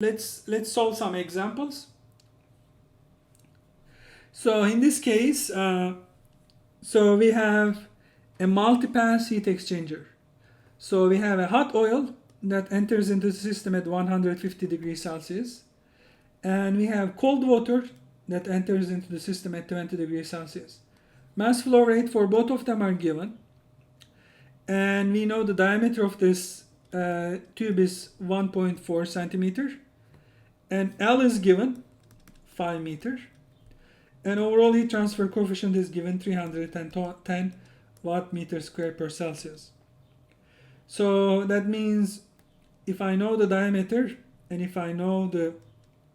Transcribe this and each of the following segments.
let's solve some examples. So in this case, so we have a multi-pass heat exchanger. So we have a hot oil that enters into the system at 150 degrees Celsius, and we have cold water that enters into the system at 20 degrees Celsius. Mass flow rate for both of them are given, and we know the diameter of this tube is 1.4 centimeter, and L is given 5 meter, and overall heat transfer coefficient is given 310 watt meter square per Celsius. So that means if I know the diameter and if I know the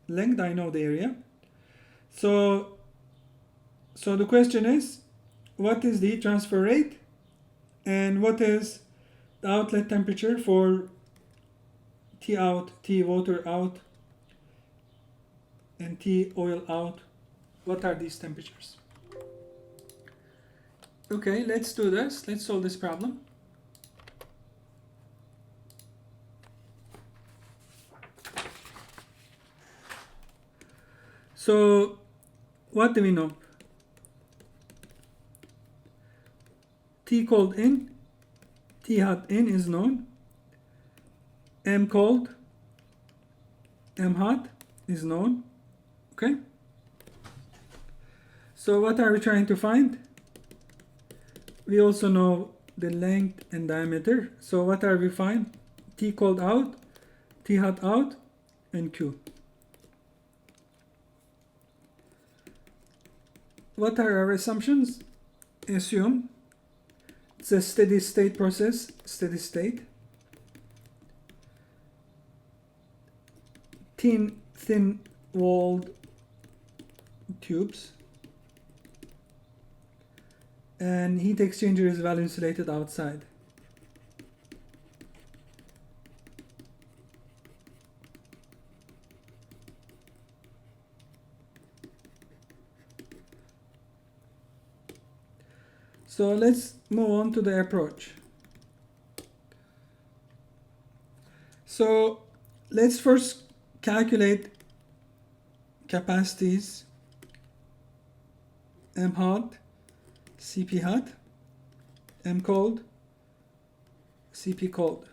length, I know the area. So the question is, what is the heat transfer rate and what is the outlet temperature for T out, T water out, and T oil out? What are these temperatures? Okay, let's do this. Let's solve this problem. So what do we know? T cold in, T hot in is known. M cold, M hot is known. Okay? So what are we trying to find? We also know the length and diameter. So what are we find? T cold out, T hot out, and Q. What are our assumptions? Assume it's a steady state process, steady state. Thin walled tubes. And heat exchanger is well insulated outside. So let's move on to the approach. So let's first calculate capacities M hot, CP hot, M cold, CP cold.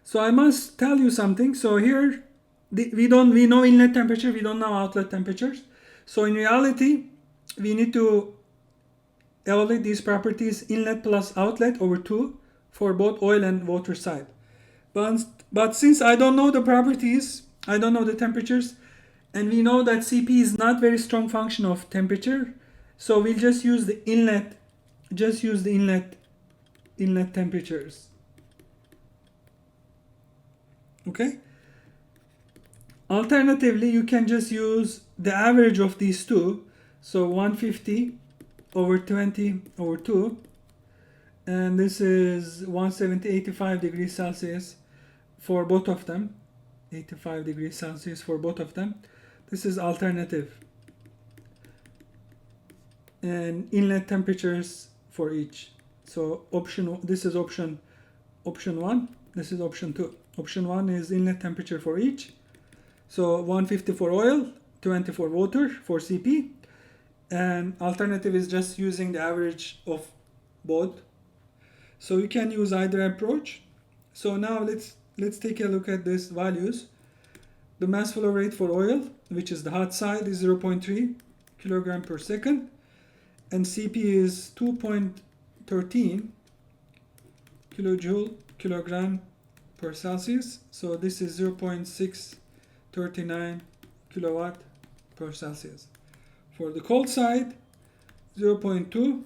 So I must tell you something. So here we know inlet temperature, we don't know outlet temperatures. So in reality, we need to evaluate these properties inlet plus outlet over 2 for both oil and water side. But since I don't know the properties, I don't know the temperatures, and we know that CP is not very strong function of temperature, so we'll just use the inlet, inlet temperatures. Okay? Alternatively, you can just use the average of these two, so 150 over 20 over 2, and this is 170-85 degrees Celsius for both of them, 85 degrees Celsius for both of them. This is alternative, and inlet temperatures for each. So this is option 1, this is option 2. Option 1 is inlet temperature for each, so 150 for oil, 20 for water for CP, and alternative is just using the average of both. So you can use either approach. So now let's take a look at these values. The mass flow rate for oil, which is the hot side, is 0.3 kilogram per second, and CP is 2.13 kilojoule kilogram per Celsius. So this is 0.639 kilowatt per Celsius. For the cold side, 0.2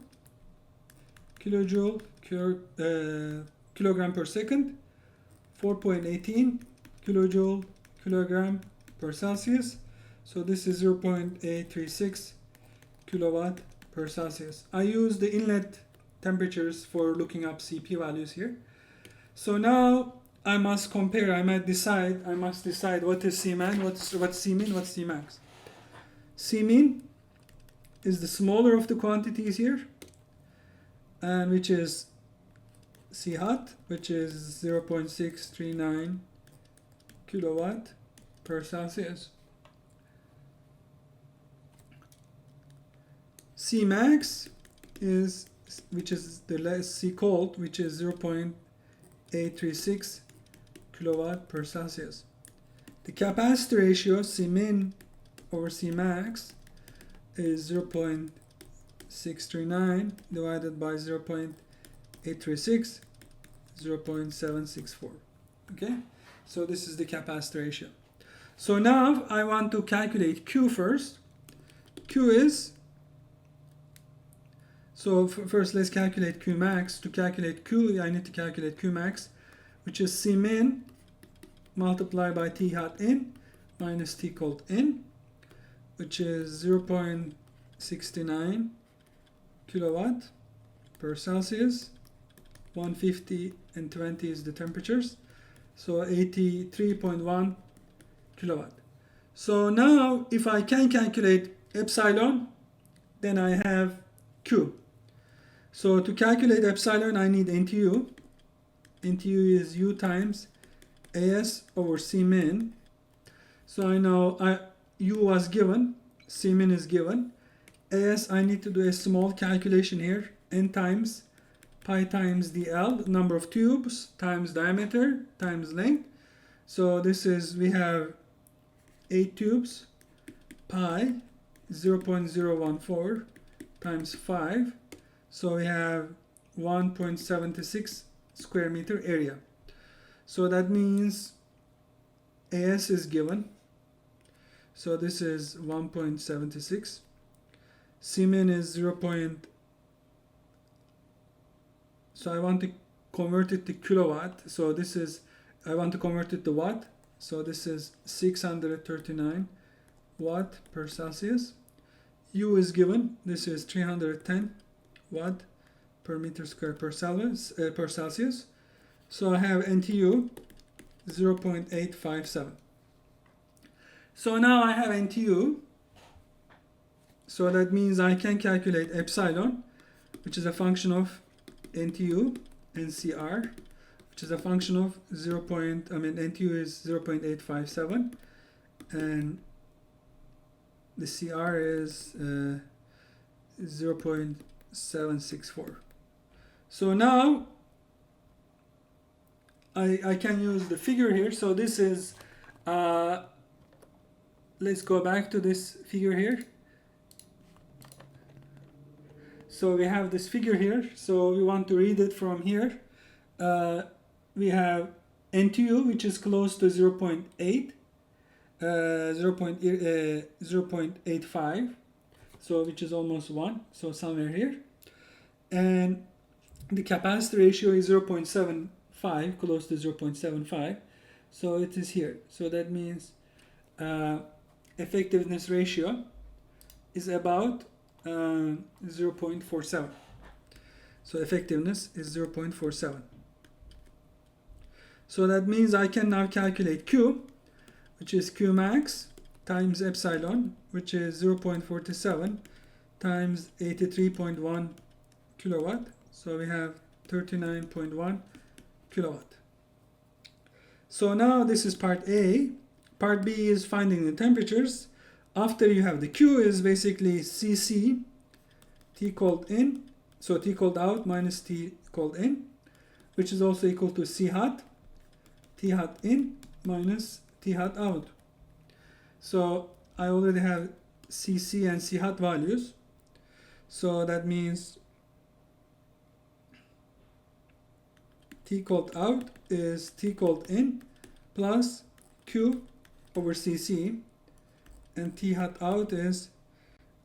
kilojoule kilogram per second, 4.18 kilojoule kilogram per Celsius. So this is 0.836 kilowatt per Celsius. I use the inlet temperatures for looking up CP values here. So now I must compare. I must decide what is Cmin, what's Cmin, what's Cmax. Cmin is the smaller of the quantities here, and which is C hot, which is 0.639 kilowatt per Celsius. C max is, which is the less C cold, which is 0.836 kilowatt per Celsius. The capacity ratio C min over C max is 0.639 divided by 0.836, 0.764. Okay, so this is the capacity ratio. So now I want to calculate Q first. Q is, so first let's calculate Q max. To calculate Q, I need to calculate Q max, which is C min multiplied by T hot in minus T cold in, which is 0.69 kilowatt per Celsius. 150 and 20 is the temperatures, so 83.1 kilowatt. So now if I can calculate epsilon, then I have Q. So to calculate epsilon, I need NTU. NTU is U times AS over C min. So I know U was given, C min is given. AS, I need to do a small calculation here. N times pi times dl, number of tubes, times diameter, times length. So this is, we have 8 tubes, pi 0.014 times 5. So we have 1.76 square meter area. So that means AS is given. So this is 1.76. C min is 0. So I want to convert it to kilowatt. So this is, I want to convert it to watt. So this is 639 watt per Celsius. U is given. This is 310 watt per meter square per Celsius. So I have NTU 0.857. So now I have NTU. So that means I can calculate epsilon, which is a function of NTU and CR, which is a function of NTU is 0.857 and the CR is 0.764. So now I can use the figure here. So this is, let's go back to this figure here. So we have this figure here. So we want to read it from here. We have NTU, which is close to 0.8, 0.85, so which is almost 1, so somewhere here. And the capacity ratio is 0.75, close to 0.75, so it is here. So that means effectiveness ratio is about 0.47. So effectiveness is 0.47. So that means I can now calculate Q, which is Q max times epsilon, which is 0.47 times 83.1 kilowatt. So we have 39.1 kilowatt. So now this is part A. Part B is finding the temperatures. After you have the Q is basically Cc, T cold in, so T cold out minus T cold in, which is also equal to C hot, T hot in minus T hot out. So I already have Cc and C hot values. So that means T cold out is T cold in plus Q over Cc, and T hot out is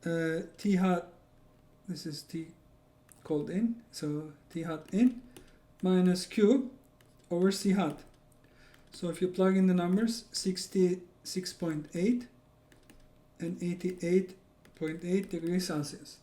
T hot, this is T cold in, so T hot in minus Q over C hot. So if you plug in the numbers, 66.8 and 88.8 degrees Celsius.